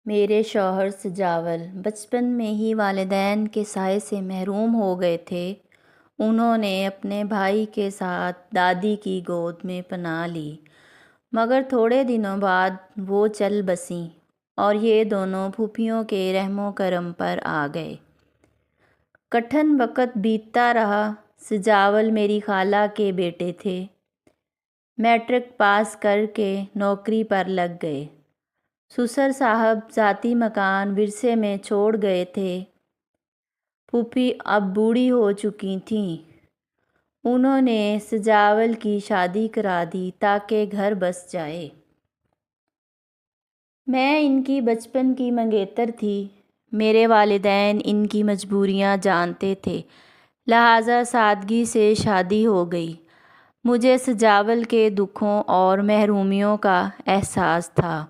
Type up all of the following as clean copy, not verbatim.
میرے شوہر سجاول بچپن میں ہی والدین کے سائے سے محروم ہو گئے تھے۔ انہوں نے اپنے بھائی کے ساتھ دادی کی گود میں پناہ لی، مگر تھوڑے دنوں بعد وہ چل بسیں اور یہ دونوں پھوپھیوں کے رحم و کرم پر آ گئے۔ کٹھن وقت بیتتا رہا۔ سجاول میری خالہ کے بیٹے تھے۔ میٹرک پاس کر کے نوکری پر لگ گئے۔ سسر صاحب ذاتی مکان ورثے میں چھوڑ گئے تھے۔ پھوپھی اب بوڑھی ہو چکی تھیں۔ انہوں نے سجاول کی شادی کرا دی تاکہ گھر بس جائے۔ میں ان کی بچپن کی منگیتر تھی۔ میرے والدین ان کی مجبوریاں جانتے تھے، لہٰذا سادگی سے شادی ہو گئی۔ مجھے سجاول کے دکھوں اور محرومیوں کا احساس تھا،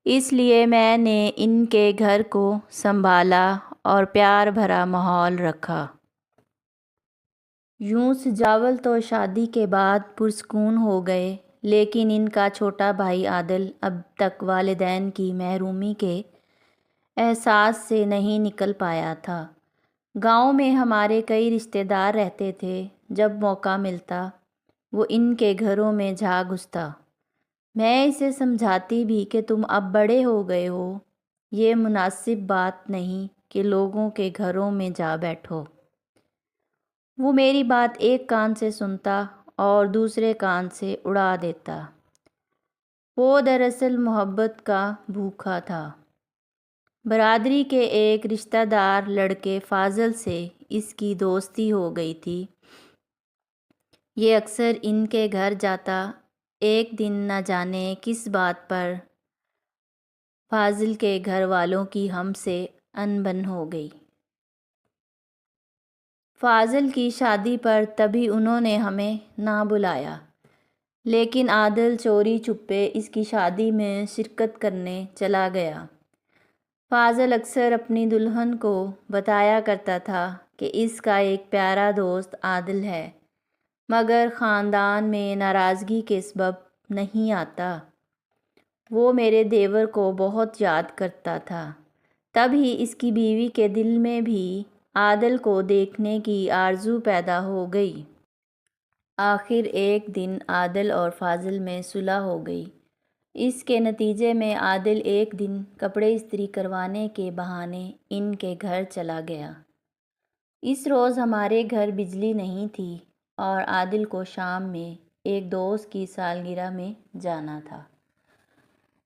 اس لیے میں نے ان کے گھر کو سنبھالا اور پیار بھرا ماحول رکھا۔ یوں سجاول تو شادی کے بعد پرسکون ہو گئے، لیکن ان کا چھوٹا بھائی عادل اب تک والدین کی محرومی کے احساس سے نہیں نکل پایا تھا۔ گاؤں میں ہمارے کئی رشتہ دار رہتے تھے۔ جب موقع ملتا وہ ان کے گھروں میں جا گھستا۔ میں اسے سمجھاتی بھی کہ تم اب بڑے ہو گئے ہو، یہ مناسب بات نہیں کہ لوگوں کے گھروں میں جا بیٹھو۔ وہ میری بات ایک کان سے سنتا اور دوسرے کان سے اڑا دیتا۔ وہ دراصل محبت کا بھوکا تھا۔ برادری کے ایک رشتہ دار لڑکے فاضل سے اس کی دوستی ہو گئی تھی۔ یہ اکثر ان کے گھر جاتا۔ ایک دن نہ جانے کس بات پر فاضل کے گھر والوں کی ہم سے انبن ہو گئی۔ فاضل کی شادی پر تبھی انہوں نے ہمیں نہ بلایا، لیکن عادل چوری چھپے اس کی شادی میں شرکت کرنے چلا گیا۔ فاضل اکثر اپنی دلہن کو بتایا کرتا تھا کہ اس کا ایک پیارا دوست عادل ہے، مگر خاندان میں ناراضگی کے سبب نہیں آتا۔ وہ میرے دیور کو بہت یاد کرتا تھا۔ تب ہی اس کی بیوی کے دل میں بھی عادل کو دیکھنے کی آرزو پیدا ہو گئی۔ آخر ایک دن عادل اور فاضل میں صلح ہو گئی۔ اس کے نتیجے میں عادل ایک دن کپڑے استری کروانے کے بہانے ان کے گھر چلا گیا۔ اس روز ہمارے گھر بجلی نہیں تھی اور عادل کو شام میں ایک دوست کی سالگرہ میں جانا تھا۔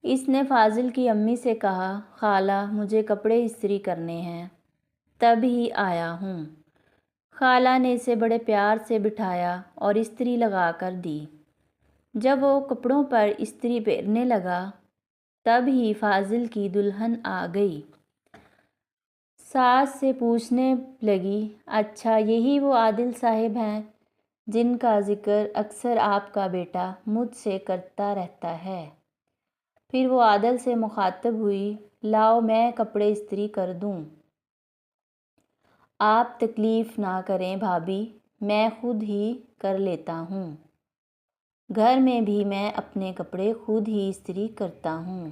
اس نے فاضل کی امی سے کہا، خالہ مجھے کپڑے استری کرنے ہیں، تب ہی آیا ہوں۔ خالہ نے اسے بڑے پیار سے بٹھایا اور استری لگا کر دی۔ جب وہ کپڑوں پر استری پھیرنے لگا، تب ہی فاضل کی دلہن آ گئی۔ ساس سے پوچھنے لگی، اچھا یہی وہ عادل صاحب ہیں جن کا ذکر اکثر آپ کا بیٹا مجھ سے کرتا رہتا ہے؟ پھر وہ عادل سے مخاطب ہوئی، لاؤ میں کپڑے استری کر دوں۔ آپ تکلیف نہ کریں بھابھی، میں خود ہی کر لیتا ہوں۔ گھر میں بھی میں اپنے کپڑے خود ہی استری کرتا ہوں۔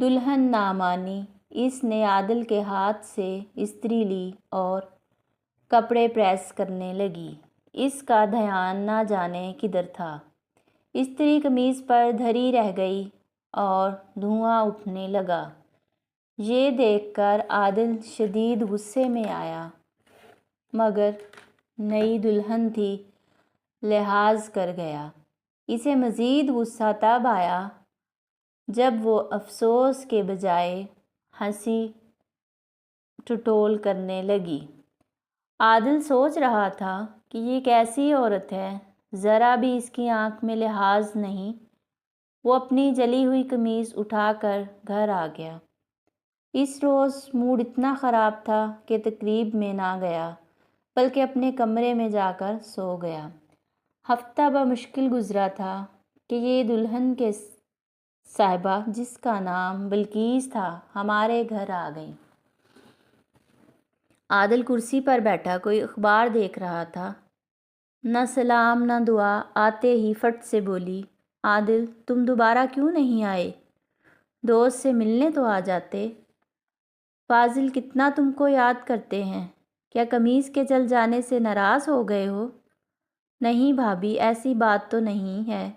دلہن نہ مانی۔ اس نے عادل کے ہاتھ سے استری لی اور کپڑے پریس کرنے لگی۔ اس کا دھیان نہ جانے کدھر تھا۔ استری قمیص پر دھری رہ گئی اور دھواں اٹھنے لگا۔ یہ دیکھ کر عادل شدید غصے میں آیا، مگر نئی دلہن تھی، لحاظ کر گیا۔ اسے مزید غصہ تب آیا جب وہ افسوس کے بجائے ہنسی ٹھٹول کرنے لگی۔ عادل سوچ رہا تھا کہ یہ کیسی عورت ہے، ذرا بھی اس کی آنکھ میں لحاظ نہیں۔ وہ اپنی جلی ہوئی قمیص اٹھا کر گھر آ گیا۔ اس روز موڈ اتنا خراب تھا کہ تقریب میں نہ گیا، بلکہ اپنے کمرے میں جا کر سو گیا۔ ہفتہ بمشکل گزرا تھا کہ یہ دلہن کے صاحبہ، جس کا نام بلقیس تھا، ہمارے گھر آ گئیں۔ عادل کرسی پر بیٹھا کوئی اخبار دیکھ رہا تھا۔ نہ سلام نہ دعا، آتے ہی فٹ سے بولی، عادل تم دوبارہ کیوں نہیں آئے؟ دوست سے ملنے تو آ جاتے۔ فاضل کتنا تم کو یاد کرتے ہیں، کیا قمیص کے جل جانے سے ناراض ہو گئے ہو؟ نہیں بھابھی، ایسی بات تو نہیں ہے،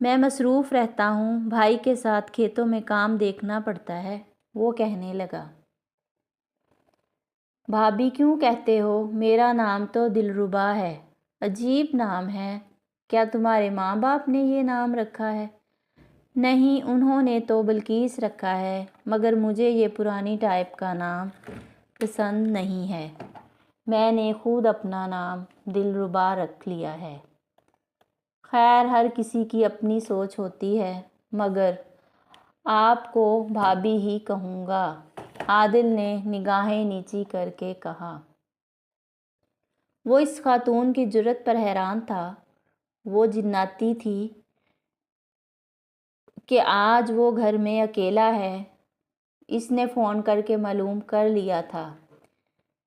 میں مصروف رہتا ہوں، بھائی کے ساتھ کھیتوں میں کام دیکھنا پڑتا ہے، وہ کہنے لگا۔ بھابھی کیوں کہتے ہو؟ میرا نام تو دلربا ہے، عجیب نام ہے، کیا تمہارے ماں باپ نے یہ نام رکھا ہے؟ نہیں، انہوں نے تو بلقیس رکھا ہے، مگر مجھے یہ پرانی ٹائپ کا نام پسند نہیں ہے، میں نے خود اپنا نام دلربا رکھ لیا ہے۔ خیر، ہر کسی کی اپنی سوچ ہوتی ہے، مگر آپ کو بھابھی ہی کہوں گا، عادل نے نگاہیں نیچی کر کے کہا۔ وہ اس خاتون کی جرأت پر حیران تھا، وہ جناتی تھی کہ آج وہ گھر میں اکیلا ہے۔ اس نے فون کر کے معلوم کر لیا تھا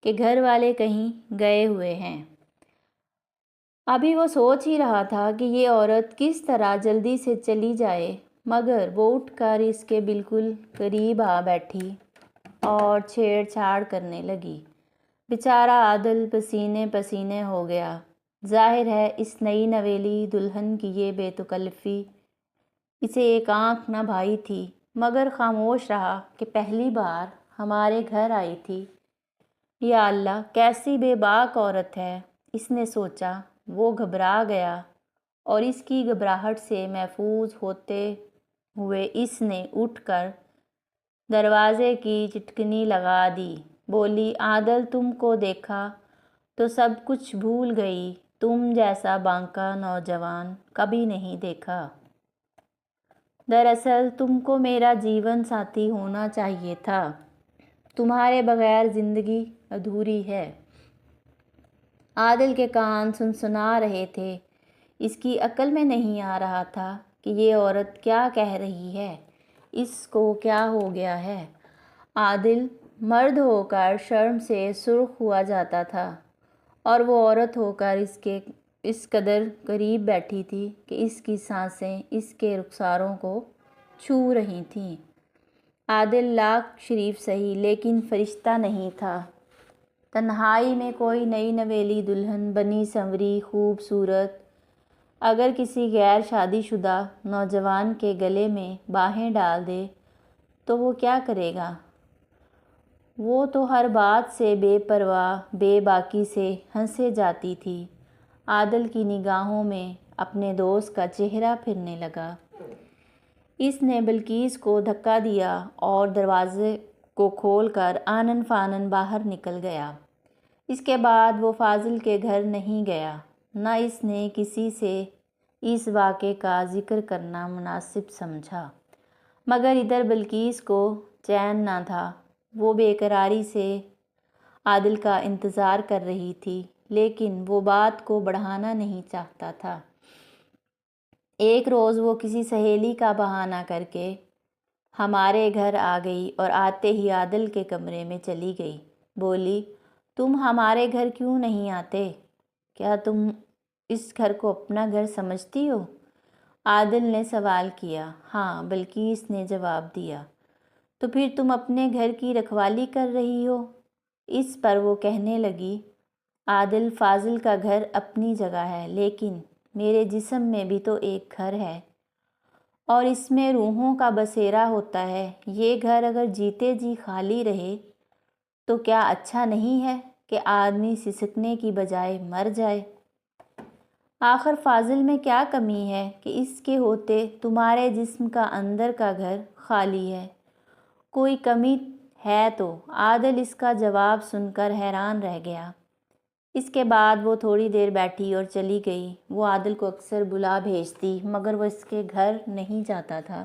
کہ گھر والے کہیں گئے ہوئے ہیں۔ ابھی وہ سوچ ہی رہا تھا کہ یہ عورت کس طرح جلدی سے چلی جائے، مگر وہ اٹھ کر اس کے بالکل قریب آ بیٹھی اور چھیڑ چھاڑ کرنے لگی۔ بیچارہ عادل پسینے پسینے ہو گیا۔ ظاہر ہے اس نئی نویلی دلہن کی یہ بے تکلفی اسے ایک آنکھ نہ بھائی تھی، مگر خاموش رہا کہ پہلی بار ہمارے گھر آئی تھی۔ یا اللہ، کیسی بے باک عورت ہے، اس نے سوچا۔ وہ گھبرا گیا اور اس کی گھبراہٹ سے محفوظ ہوتے ہوئے اس نے اٹھ کر دروازے کی چٹکنی لگا دی، بولی، عادل، تم کو دیکھا تو سب کچھ بھول گئی، تم جیسا بانکا نوجوان کبھی نہیں دیکھا۔ دراصل تم کو میرا جیون ساتھی ہونا چاہیے تھا، تمہارے بغیر زندگی ادھوری ہے۔ عادل کے کان سنسنا رہے تھے، اس کی عقل میں نہیں آ رہا تھا کہ یہ عورت کیا کہہ رہی ہے، اس کو کیا ہو گیا ہے۔ عادل مرد ہو کر شرم سے سرخ ہوا جاتا تھا، اور وہ عورت ہو کر اس قدر قریب بیٹھی تھی کہ اس کی سانسیں اس کے رخساروں کو چھو رہی تھیں۔ عادل لاکھ شریف سہی لیکن فرشتہ نہیں تھا۔ تنہائی میں کوئی نئی نویلی دلہن بنی سنوری خوبصورت اگر کسی غیر شادی شدہ نوجوان کے گلے میں باہیں ڈال دے تو وہ کیا کرے گا؟ وہ تو ہر بات سے بے پرواہ بے باکی سے ہنسے جاتی تھی۔ عادل کی نگاہوں میں اپنے دوست کا چہرہ پھرنے لگا۔ اس نے بلقیس کو دھکا دیا اور دروازے کو کھول کر آنن فانن باہر نکل گیا۔ اس کے بعد وہ فاضل کے گھر نہیں گیا، نہ اس نے کسی سے اس واقعے کا ذکر کرنا مناسب سمجھا، مگر ادھر بلقیس کو چین نہ تھا، وہ بے قراری سے عادل کا انتظار کر رہی تھی، لیکن وہ بات کو بڑھانا نہیں چاہتا تھا۔ ایک روز وہ کسی سہیلی کا بہانہ کر کے ہمارے گھر آ گئی اور آتے ہی عادل کے کمرے میں چلی گئی، بولی، تم ہمارے گھر کیوں نہیں آتے؟ کیا تم اس گھر کو اپنا گھر سمجھتی ہو؟ عادل نے سوال کیا۔ ہاں، بلقیس نے جواب دیا۔ تو پھر تم اپنے گھر کی رکھوالی کر رہی ہو؟ اس پر وہ کہنے لگی، عادل، فاضل کا گھر اپنی جگہ ہے، لیکن میرے جسم میں بھی تو ایک گھر ہے، اور اس میں روحوں کا بسیرا ہوتا ہے۔ یہ گھر اگر جیتے جی خالی رہے تو کیا اچھا نہیں ہے کہ آدمی سسکنے کی بجائے مر جائے؟ آخر فاضل میں کیا کمی ہے کہ اس کے ہوتے تمہارے جسم کا اندر کا گھر خالی ہے؟ کوئی کمی ہے تو؟ عادل اس کا جواب سن کر حیران رہ گیا۔ اس کے بعد وہ تھوڑی دیر بیٹھی اور چلی گئی۔ وہ عادل کو اکثر بلا بھیجتی، مگر وہ اس کے گھر نہیں جاتا تھا،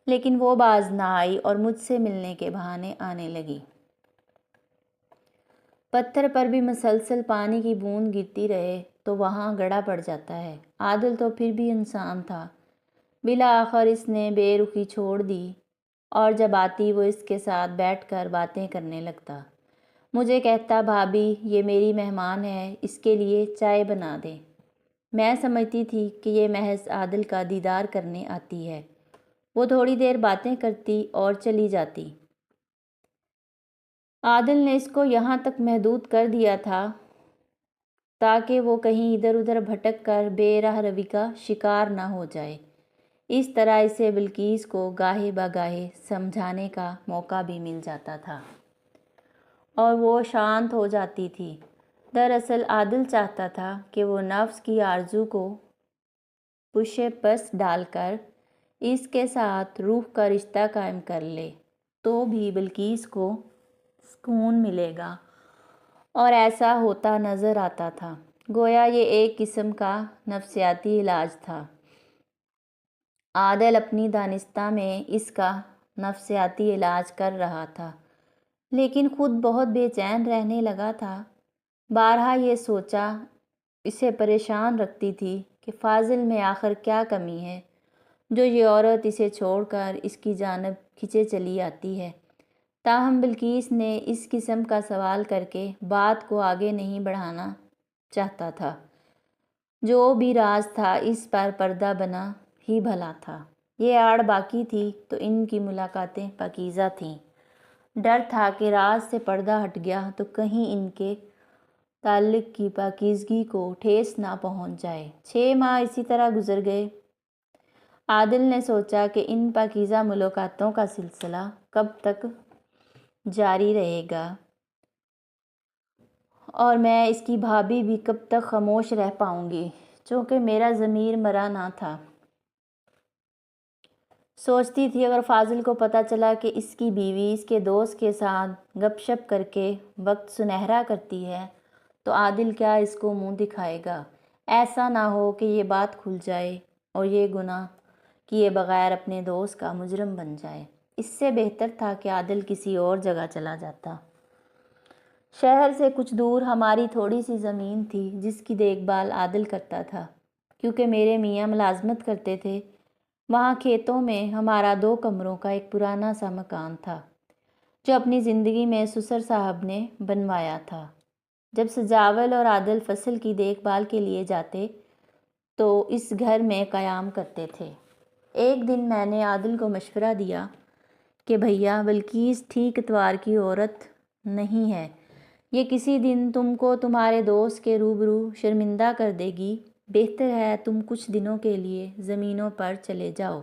لیکن وہ باز نہ آئی اور مجھ سے ملنے کے بہانے آنے لگی۔ پتھر پر بھی مسلسل پانی کی بوند گرتی رہے تو وہاں گڑا پڑ جاتا ہے۔ عادل تو پھر بھی انسان تھا۔ بالآخر اس نے بے رخی چھوڑ دی اور جب آتی وہ اس کے ساتھ بیٹھ کر باتیں کرنے لگتا۔ مجھے کہتا، بھابھی، یہ میری مہمان ہے، اس کے لیے چائے بنا دیں۔ میں سمجھتی تھی کہ یہ محض عادل کا دیدار کرنے آتی ہے۔ وہ تھوڑی دیر باتیں کرتی اور چلی جاتی۔ عادل نے اس کو یہاں تک محدود کر دیا تھا تاکہ وہ کہیں ادھر ادھر بھٹک کر بے راہ روی کا شکار نہ ہو جائے۔ اس طرح اسے بلقیس کو گاہے بگاہے سمجھانے کا موقع بھی مل جاتا تھا اور وہ شانت ہو جاتی تھی۔ دراصل عادل چاہتا تھا کہ وہ نفس کی آرزو کو پشے پس ڈال کر اس کے ساتھ روح کا رشتہ قائم کر لے تو بھی بلقیس کو سکون ملے گا، اور ایسا ہوتا نظر آتا تھا۔ گویا یہ ایک قسم کا نفسیاتی علاج تھا۔ عادل اپنی دانستہ میں اس کا نفسیاتی علاج کر رہا تھا، لیکن خود بہت بے چین رہنے لگا تھا۔ بارہا یہ سوچا اسے پریشان رکھتی تھی کہ فاضل میں آخر کیا کمی ہے جو یہ عورت اسے چھوڑ کر اس کی جانب کھنچے چلی آتی ہے۔ تاہم بلقیس نے اس قسم کا سوال کر کے بات کو آگے نہیں بڑھانا چاہتا تھا۔ جو بھی راز تھا اس پر پردہ بنا ہی بھلا تھا۔ یہ آڑ باقی تھی تو ان کی ملاقاتیں پاکیزہ تھیں۔ ڈر تھا کہ راز سے پردہ ہٹ گیا تو کہیں ان کے تعلق کی پاکیزگی کو ٹھیس نہ پہنچ جائے۔ 6 ماہ اسی طرح گزر گئے۔ عادل نے سوچا کہ ان پاکیزہ ملاقاتوں کا سلسلہ کب تک جاری رہے گا اور میں اس کی بھابھی بھی کب تک خاموش رہ پاؤں گی، چونکہ میرا ضمیر مرا نہ تھا۔ سوچتی تھی اگر فاضل کو پتہ چلا کہ اس کی بیوی اس کے دوست کے ساتھ گپ شپ کر کے وقت سنہرا کرتی ہے تو عادل کیا اس کو منہ دکھائے گا۔ ایسا نہ ہو کہ یہ بات کھل جائے اور یہ گناہ کیے بغیر اپنے دوست کا مجرم بن جائے۔ اس سے بہتر تھا کہ عادل کسی اور جگہ چلا جاتا۔ شہر سے کچھ دور ہماری تھوڑی سی زمین تھی جس کی دیکھ بھال عادل کرتا تھا، کیونکہ میرے میاں ملازمت کرتے تھے۔ وہاں کھیتوں میں ہمارا 2 کمروں کا ایک پرانا سا مکان تھا جو اپنی زندگی میں سسر صاحب نے بنوایا تھا۔ جب سجاول اور عادل فصل کی دیکھ بھال کے لیے جاتے تو اس گھر میں قیام کرتے تھے۔ ایک دن میں نے عادل کو مشورہ دیا کہ بھیا، بلقیس ٹھیک اتوار کی عورت نہیں ہے، یہ کسی دن تم کو تمہارے دوست کے روبرو شرمندہ کر دے گی، بہتر ہے تم کچھ دنوں کے لیے زمینوں پر چلے جاؤ۔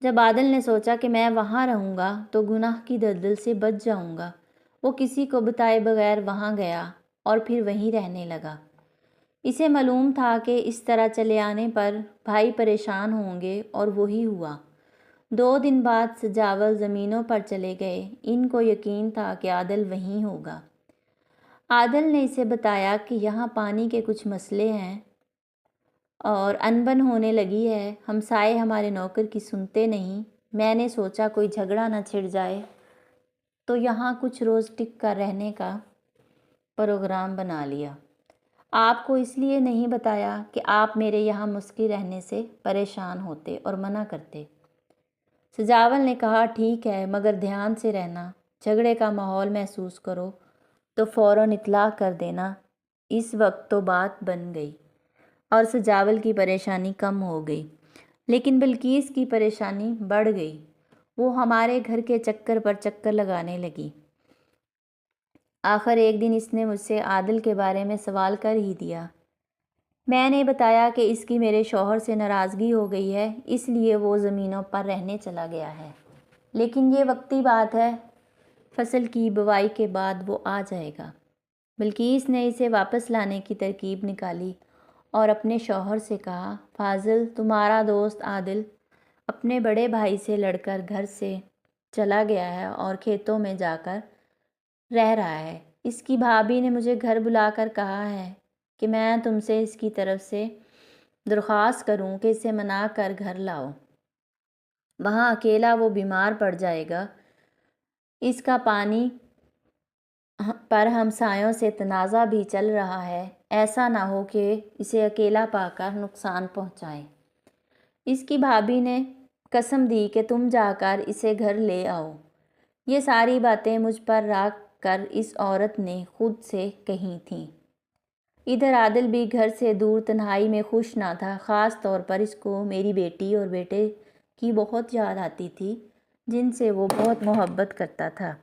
جب عادل نے سوچا کہ میں وہاں رہوں گا تو گناہ کی دلدل سے بچ جاؤں گا، وہ کسی کو بتائے بغیر وہاں گیا اور پھر وہیں رہنے لگا۔ اسے معلوم تھا کہ اس طرح چلے آنے پر بھائی پریشان ہوں گے، اور وہی ہوا۔ 2 دن بعد سجاول زمینوں پر چلے گئے۔ ان کو یقین تھا کہ عادل وہیں ہوگا۔ عادل نے اسے بتایا کہ یہاں پانی کے کچھ مسئلے ہیں اور انبن ہونے لگی ہے، ہمسائے ہمارے نوکر کی سنتے نہیں۔ میں نے سوچا کوئی جھگڑا نہ چھڑ جائے تو یہاں کچھ روز ٹک کر رہنے کا پروگرام بنا لیا۔ آپ کو اس لیے نہیں بتایا کہ آپ میرے یہاں مسکی رہنے سے پریشان ہوتے اور منع کرتے۔ سجاول نے کہا ٹھیک ہے، مگر دھیان سے رہنا، جھگڑے کا ماحول محسوس کرو تو فوراً اطلاع کر دینا۔ اس وقت تو بات بن گئی اور سجاول کی پریشانی کم ہو گئی، لیکن بلقیس کی پریشانی بڑھ گئی۔ وہ ہمارے گھر کے چکر پر چکر لگانے لگی۔ آخر ایک دن اس نے مجھ سے عادل کے بارے میں سوال کر ہی دیا۔ میں نے بتایا کہ اس کی میرے شوہر سے ناراضگی ہو گئی ہے، اس لیے وہ زمینوں پر رہنے چلا گیا ہے، لیکن یہ وقتی بات ہے، فصل کی بوائی کے بعد وہ آ جائے گا۔ بلقیس نے اسے واپس لانے کی ترکیب نکالی اور اپنے شوہر سے کہا فاضل، تمہارا دوست عادل اپنے بڑے بھائی سے لڑ کر گھر سے چلا گیا ہے اور کھیتوں میں جا کر رہ رہا ہے۔ اس کی بھابھی نے مجھے گھر بلا کر کہا ہے کہ میں تم سے اس کی طرف سے درخواست کروں کہ اسے منا کر گھر لاؤ، وہاں اکیلا وہ بیمار پڑ جائے گا۔ اس کا پانی پر ہمسایوں سے تنازع بھی چل رہا ہے، ایسا نہ ہو کہ اسے اکیلا پا کر نقصان پہنچائے۔ اس کی بھابھی نے قسم دی کہ تم جا کر اسے گھر لے آؤ۔ یہ ساری باتیں مجھ پر رکھ کر اس عورت نے خود سے کہی تھیں۔ ادھر عادل بھی گھر سے دور تنہائی میں خوش نہ تھا، خاص طور پر اس کو میری بیٹی اور بیٹے کی بہت یاد آتی تھی جن سے وہ بہت محبت کرتا تھا۔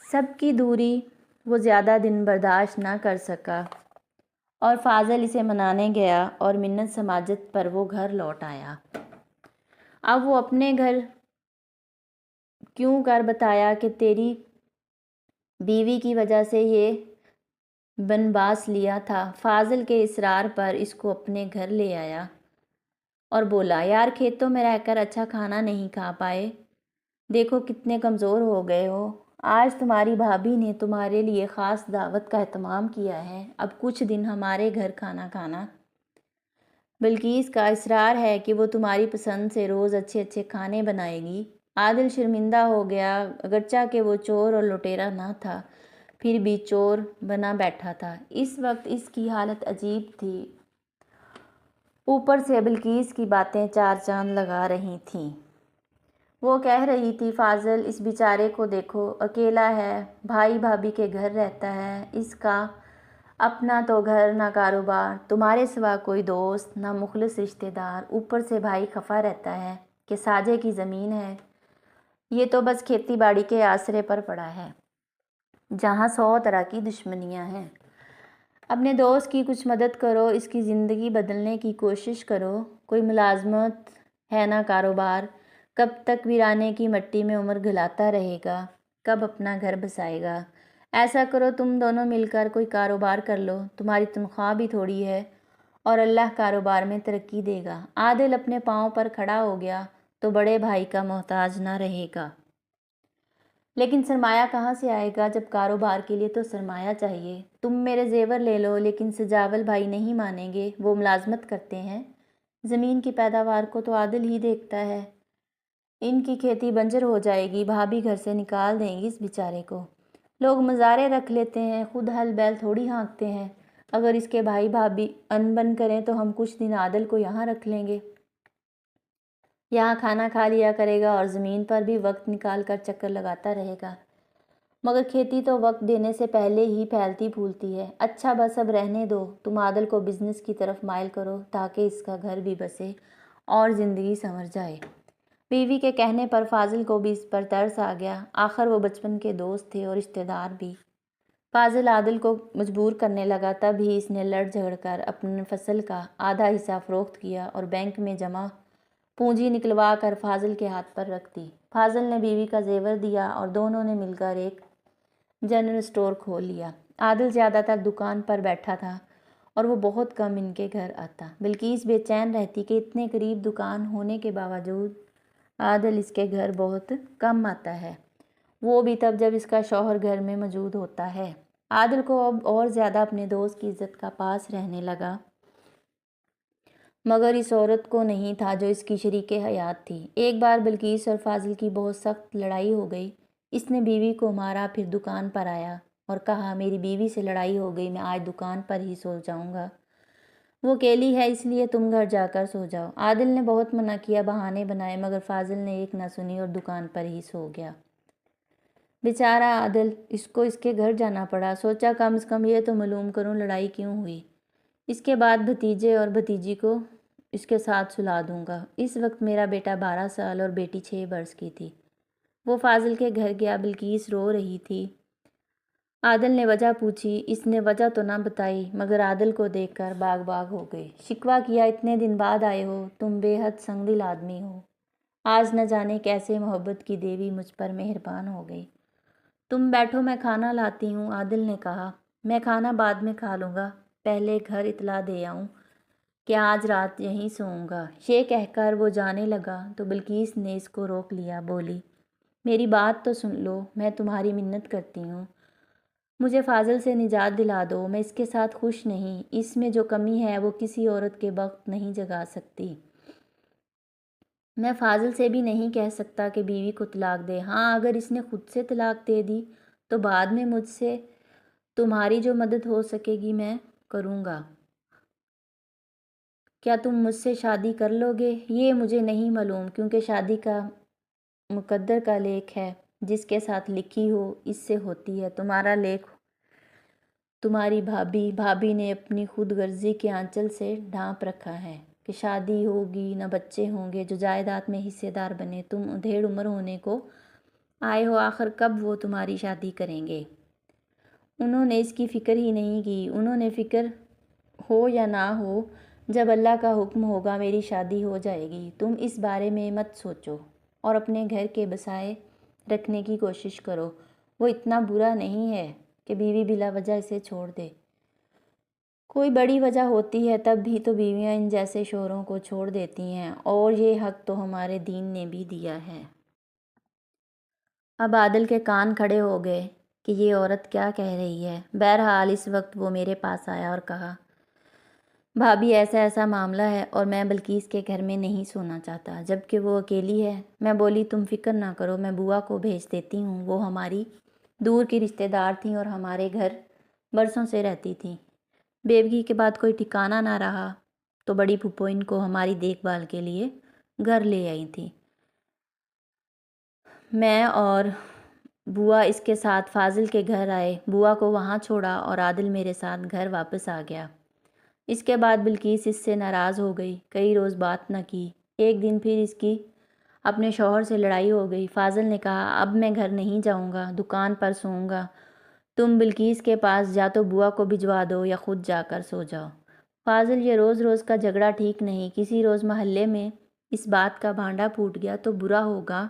سب کی دوری وہ زیادہ دن برداشت نہ کر سکا اور فاضل اسے منانے گیا اور منت سماجت پر وہ گھر لوٹ آیا۔ اب وہ اپنے گھر کیوں کر بتایا کہ تیری بیوی کی وجہ سے یہ بنواس لیا تھا۔ فاضل کے اصرار پر اس کو اپنے گھر لے آیا اور بولا، یار کھیتوں میں رہ کر اچھا کھانا نہیں کھا پائے، دیکھو کتنے کمزور ہو گئے ہو، آج تمہاری بھابھی نے تمہارے لیے خاص دعوت کا اہتمام کیا ہے، اب کچھ دن ہمارے گھر کھانا کھانا۔ بلقیس کا اصرار ہے کہ وہ تمہاری پسند سے روز اچھے اچھے کھانے بنائے گی۔ عادل شرمندہ ہو گیا، اگرچہ کہ وہ چور اور لٹیرا نہ تھا، پھر بھی چور بنا بیٹھا تھا۔ اس وقت اس کی حالت عجیب تھی، اوپر سے بلقیس کی باتیں چار چاند لگا رہی تھیں۔ وہ کہہ رہی تھی، فاضل اس بیچارے کو دیکھو، اکیلا ہے، بھائی بھابھی کے گھر رہتا ہے، اس کا اپنا تو گھر نہ کاروبار، تمہارے سوا کوئی دوست نہ مخلص رشتہ دار، اوپر سے بھائی خفا رہتا ہے کہ ساجے کی زمین ہے، یہ تو بس کھیتی باڑی کے آسرے پر پڑا ہے جہاں 100 طرح کی دشمنیاں ہیں۔ اپنے دوست کی کچھ مدد کرو، اس کی زندگی بدلنے کی کوشش کرو، کوئی ملازمت ہے نہ کاروبار، کب تک ویرانے کی مٹی میں عمر گھلاتا رہے گا، کب اپنا گھر بسائے گا۔ ایسا کرو تم دونوں مل کر کوئی کاروبار کر لو، تمہاری تنخواہ بھی تھوڑی ہے اور اللہ کاروبار میں ترقی دے گا۔ عادل اپنے پاؤں پر کھڑا ہو گیا تو بڑے بھائی کا محتاج نہ رہے گا۔ لیکن سرمایہ کہاں سے آئے گا؟ جب کاروبار کے لیے تو سرمایہ چاہیے۔ تم میرے زیور لے لو، لیکن سجاول بھائی نہیں مانیں گے، وہ ملازمت کرتے ہیں، زمین کی پیداوار کو تو عادل ہی دیکھتا ہے، ان کی کھیتی بنجر ہو جائے گی، بھابھی گھر سے نکال دیں گی اس بیچارے کو، لوگ مزارے رکھ لیتے ہیں، خود ہل بیل تھوڑی ہانکتے ہیں، اگر اس کے بھائی بھابھی ان بن کریں تو ہم کچھ دن عادل کو یہاں رکھ لیں گے، یہاں کھانا کھا لیا کرے گا اور زمین پر بھی وقت نکال کر چکر لگاتا رہے گا، مگر کھیتی تو وقت دینے سے پہلے ہی پھیلتی پھولتی ہے۔ اچھا بس اب رہنے دو، تم عادل کو بزنس کی طرف مائل کرو تاکہ اس کا گھر بھی بسے اور زندگی سنور جائے۔ بیوی کے کہنے پر فاضل کو بھی اس پر ترس آ گیا، آخر وہ بچپن کے دوست تھے اور رشتہ دار بھی۔ فاضل عادل کو مجبور کرنے لگا، تب ہی اس نے لڑ جھگڑ کر اپنے فصل کا آدھا حصہ فروخت کیا اور بینک میں جمع پونجی نکلوا کر فاضل کے ہاتھ پر رکھ دی۔ فاضل نے بیوی کا زیور دیا اور دونوں نے مل کر ایک جنرل اسٹور کھول لیا۔ عادل زیادہ تر دکان پر بیٹھا تھا اور وہ بہت کم ان کے گھر آتا۔ بلقیس بے چین رہتی کہ اتنے قریب دکان ہونے کے باوجود عادل اس کے گھر بہت کم آتا ہے، وہ بھی تب جب اس کا شوہر گھر میں موجود ہوتا ہے۔ عادل کو اب اور زیادہ اپنے دوست کی عزت کا پاس رہنے لگا، مگر اس عورت کو نہیں تھا جو اس کی شریک حیات تھی۔ ایک بار بلقیس اور فاضل کی بہت سخت لڑائی ہو گئی، اس نے بیوی کو مارا، پھر دکان پر آیا اور کہا، میری بیوی سے لڑائی ہو گئی، میں آج دکان پر ہی سو جاؤں گا، وہ اکیلی ہے اس لیے تم گھر جا کر سو جاؤ۔ عادل نے بہت منع کیا، بہانے بنائے، مگر فاضل نے ایک نہ سنی اور دکان پر ہی سو گیا۔ بیچارہ عادل، اس کو اس کے گھر جانا پڑا، سوچا کم از کم یہ تو معلوم کروں لڑائی کیوں ہوئی، اس کے بعد بھتیجے اور بھتیجی کو اس کے ساتھ سلا دوں گا۔ اس وقت میرا بیٹا 12 سال اور بیٹی 6 برس کی تھی۔ وہ فاضل کے گھر گیا، بلقیس رو رہی تھی۔ عادل نے وجہ پوچھی، اس نے وجہ تو نہ بتائی، مگر عادل کو دیکھ کر باغ باغ ہو گئی۔ شکوہ کیا، اتنے دن بعد آئے ہو، تم بے حد سنگ دل آدمی ہو، آج نہ جانے کیسے محبت کی دیوی مجھ پر مہربان ہو گئی۔ تم بیٹھو، میں کھانا لاتی ہوں۔ عادل نے کہا، میں کھانا بعد میں کھا لوں گا، پہلے گھر اطلاع دے آؤں کہ آج رات یہیں سوؤں گا۔ یہ کہہ کر وہ جانے لگا تو بلقیس نے اس کو روک لیا، بولی، میری بات تو سن لو، میں تمہاری منت کرتی ہوں، مجھے فاضل سے نجات دلا دو، میں اس کے ساتھ خوش نہیں، اس میں جو کمی ہے وہ کسی عورت کے بخت نہیں جگا سکتی۔ میں فاضل سے بھی نہیں کہہ سکتا کہ بیوی کو طلاق دے، ہاں اگر اس نے خود سے طلاق دے دی تو بعد میں مجھ سے تمہاری جو مدد ہو سکے گی میں کروں گا۔ کیا تم مجھ سے شادی کر لو گے؟ یہ مجھے نہیں معلوم، کیونکہ شادی کا مقدر کا لیکھ ہے، جس کے ساتھ لکھی ہو اس سے ہوتی ہے، تمہارا لیکھ تمہاری بھابھی نے اپنی خود غرضی کے آنچل سے ڈھانپ رکھا ہے کہ شادی ہوگی، نہ بچے ہوں گے جو جائیداد میں حصے دار بنے۔ تم ادھیڑ عمر ہونے کو آئے ہو، آخر کب وہ تمہاری شادی کریں گے؟ انہوں نے اس کی فکر ہی نہیں کی۔ انہوں نے فکر ہو یا نہ ہو، جب اللہ کا حکم ہوگا میری شادی ہو جائے گی۔ تم اس بارے میں مت سوچو اور اپنے گھر کے بسائے رکھنے کی کوشش کرو۔ وہ اتنا برا نہیں ہے کہ بیوی بلا وجہ اسے چھوڑ دے۔ کوئی بڑی وجہ ہوتی ہے تب بھی تو بیویاں ان جیسے شوہروں کو چھوڑ دیتی ہیں، اور یہ حق تو ہمارے دین نے بھی دیا ہے۔ اب عادل کے کان کھڑے ہو گئے کہ یہ عورت کیا کہہ رہی ہے۔ بہرحال اس وقت وہ میرے پاس آیا اور کہا، بھابھی ایسا معاملہ ہے اور میں بلقیس کے گھر میں نہیں سونا چاہتا، جبکہ وہ اکیلی ہے۔ میں بولی، تم فکر نہ کرو، میں بوا کو بھیج دیتی ہوں۔ وہ ہماری دور کی رشتہ دار تھیں اور ہمارے گھر برسوں سے رہتی تھیں۔ بیوگی کے بعد کوئی ٹھکانہ نہ رہا تو بڑی پھپھو ان کو ہماری دیکھ بھال کے لیے گھر لے آئی تھی۔ میں اور بوا اس کے ساتھ فاضل کے گھر آئے، بوا کو وہاں چھوڑا اور عادل میرے ساتھ گھر واپس آ گیا۔ اس کے بعد بلقیس اس سے ناراض ہو گئی، کئی روز بات نہ کی۔ ایک دن پھر اس کی اپنے شوہر سے لڑائی ہو گئی۔ فاضل نے کہا، اب میں گھر نہیں جاؤں گا، دکان پر سوؤں گا۔ تم بلقیس کے پاس یا تو بوا کو بھجوا دو یا خود جا کر سو جاؤ۔ فاضل، یہ روز روز کا جھگڑا ٹھیک نہیں، کسی روز محلے میں اس بات کا بھانڈا پھوٹ گیا تو برا ہوگا۔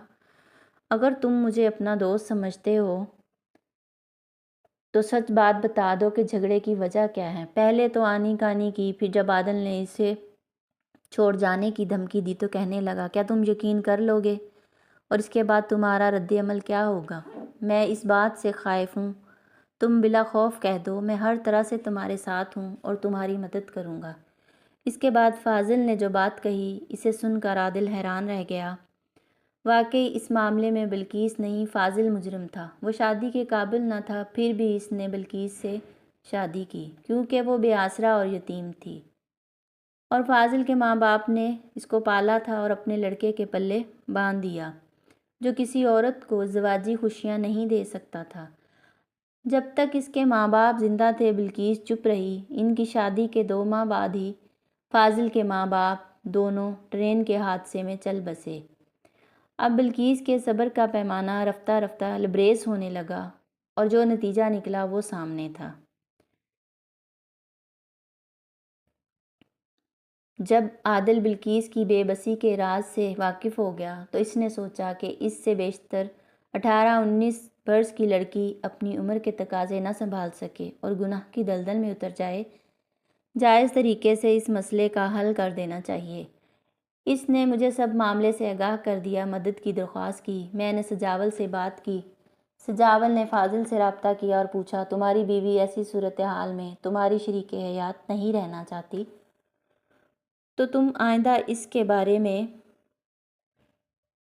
اگر تم مجھے اپنا دوست سمجھتے ہو تو سچ بات بتا دو کہ جھگڑے کی وجہ کیا ہے۔ پہلے تو آنی کانی کی، پھر جب عادل نے اسے چھوڑ جانے کی دھمکی دی تو کہنے لگا، کیا تم یقین کر لو گے؟ اور اس کے بعد تمہارا رد عمل کیا ہوگا؟ میں اس بات سے خائف ہوں، تم بلا خوف کہہ دو، میں ہر طرح سے تمہارے ساتھ ہوں اور تمہاری مدد کروں گا۔ اس کے بعد فاضل نے جو بات کہی، اسے سن کر عادل حیران رہ گیا۔ واقعی اس معاملے میں بلقیس نہیں، فاضل مجرم تھا۔ وہ شادی کے قابل نہ تھا، پھر بھی اس نے بلقیس سے شادی کی کیونکہ وہ بے آسرا اور یتیم تھی، اور فاضل کے ماں باپ نے اس کو پالا تھا اور اپنے لڑکے کے پلے باندھ دیا، جو کسی عورت کو ازدواجی خوشیاں نہیں دے سکتا تھا۔ جب تک اس کے ماں باپ زندہ تھے بلقیس چپ رہی۔ ان کی شادی کے 2 ماہ بعد ہی فاضل کے ماں باپ دونوں ٹرین کے حادثے میں چل بسے۔ اب بلقیس کے صبر کا پیمانہ رفتہ رفتہ لبریز ہونے لگا، اور جو نتیجہ نکلا وہ سامنے تھا۔ جب عادل بلقیس کی بے بسی کے راز سے واقف ہو گیا تو اس نے سوچا کہ اس سے بیشتر 18-19 برس کی لڑکی اپنی عمر کے تقاضے نہ سنبھال سکے اور گناہ کی دلدل میں اتر جائے، جائز طریقے سے اس مسئلے کا حل کر دینا چاہیے۔ اس نے مجھے سب معاملے سے آگاہ کر دیا، مدد کی درخواست کی۔ میں نے سجاول سے بات کی۔ سجاول نے فاضل سے رابطہ کیا اور پوچھا، تمہاری بیوی ایسی صورتحال میں تمہاری شریک حیات نہیں رہنا چاہتی تو تم آئندہ اس کے بارے میں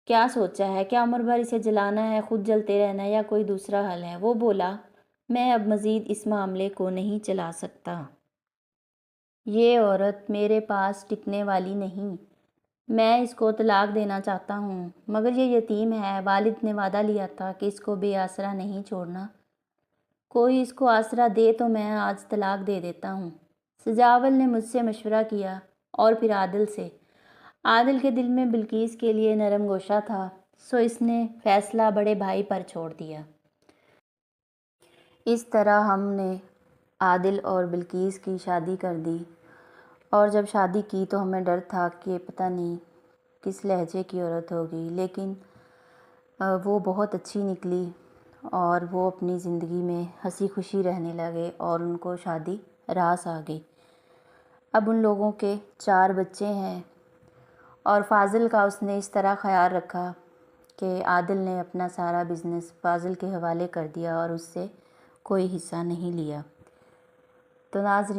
کیا سوچا ہے؟ کیا عمر بھر اسے جلانا ہے، خود جلتے رہنا ہے، یا کوئی دوسرا حل ہے؟ وہ بولا، میں اب مزید اس معاملے کو نہیں چلا سکتا۔ یہ عورت میرے پاس ٹکنے والی نہیں۔ میں اس کو طلاق دینا چاہتا ہوں، مگر یہ یتیم ہے۔ والد نے وعدہ لیا تھا کہ اس کو بے آسرا نہیں چھوڑنا۔ کوئی اس کو آسرا دے تو میں آج طلاق دے دیتا ہوں۔ سجاول نے مجھ سے مشورہ کیا اور پھر عادل سے۔ عادل کے دل میں بلقیس کے لیے نرم گوشہ تھا، سو اس نے فیصلہ بڑے بھائی پر چھوڑ دیا۔ اس طرح ہم نے عادل اور بلقیس کی شادی کر دی، اور جب شادی کی تو ہمیں ڈر تھا کہ پتہ نہیں کس لہجے کی عورت ہوگی، لیکن وہ بہت اچھی نکلی اور وہ اپنی زندگی میں ہنسی خوشی رہنے لگے اور ان کو شادی راس آ گئی۔ اب ان لوگوں کے 4 بچے ہیں، اور فاضل کا اس نے اس طرح خیال رکھا کہ عادل نے اپنا سارا بزنس فاضل کے حوالے کر دیا اور اس سے کوئی حصہ نہیں لیا۔ تو ناظرین،